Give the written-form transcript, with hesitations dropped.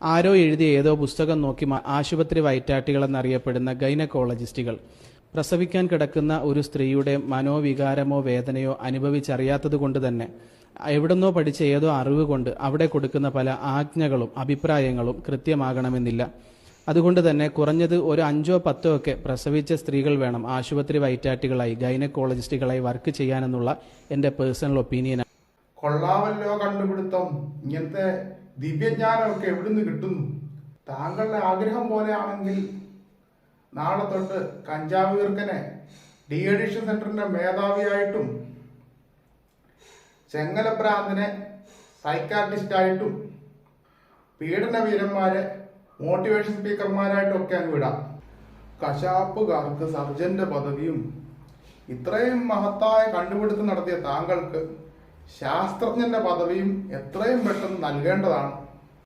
ആരോ എഴുതിയ ഏതോ പുസ്തകം നോക്കി ആശുപത്രി വയറ്റാട്ടികളെന്നറിയപ്പെടുന്ന ഗൈനക്കോളജിസ്റ്റുകൾ പ്രസവിക്കാൻ കിടക്കുന്ന ഒരു സ്ത്രീയുടെ മനോവികാരമോ വേദനയോ അനുഭവിച്ചറിയാത്തതുകൊണ്ട് തന്നെ എവിടുന്നോ പഠിച്ച ഏതോ അറിവ് കൊണ്ട് അവിടെ കൊടുക്കുന്ന പല ആജ്ഞകളും അഭിപ്രായങ്ങളും കൃത്യമാകണമെന്നില്ല. അതുകൊണ്ട് തന്നെ കുറഞ്ഞത് ഒരു 5 or 10 ഒക്കെ പ്രസവിച്ച സ്ത്രീകൾ വേണം ആശുപത്രി വയറ്റാട്ടികളായി ഗൈനക്കോളജിസ്റ്റുകളായി വർക്ക് ചെയ്യാനെന്നുള്ള എൻ്റെ പേഴ്സണൽ ഒപ്പീനിയനാണ്. കൊള്ളാമല്ലോ കണ്ടുപിടുത്തം. ഇങ്ങനത്തെ ദിവ്യജ്ഞാനമൊക്കെ എവിടുന്ന് കിട്ടുന്നു? താങ്കളുടെ ആഗ്രഹം പോലെയാണെങ്കിൽ നാളെ തൊട്ട് കഞ്ചാവ് വീർക്കനെ ഡി അഡിക്ഷൻ സെന്ററിന്റെ മേധാവിയായിട്ടും ചെങ്ങലപ്രാന്തിനെ സൈക്കാട്രിസ്റ്റായിട്ടും പീഡന വീരന്മാരെ മോട്ടിവേഷൻ സ്പീക്കർമാരായിട്ടും ഒക്കെ അങ്ങ് വിടാം. കശാപ്പുകാർക്ക് സർജന്റെ പദവിയും ഇത്രയും മഹത്തായ കണ്ടുപിടുത്തം നടത്തിയ താങ്കൾക്ക് ശാസ്ത്രജ്ഞന്റെ പദവിയും എത്രയും പെട്ടെന്ന് നൽകേണ്ടതാണ്.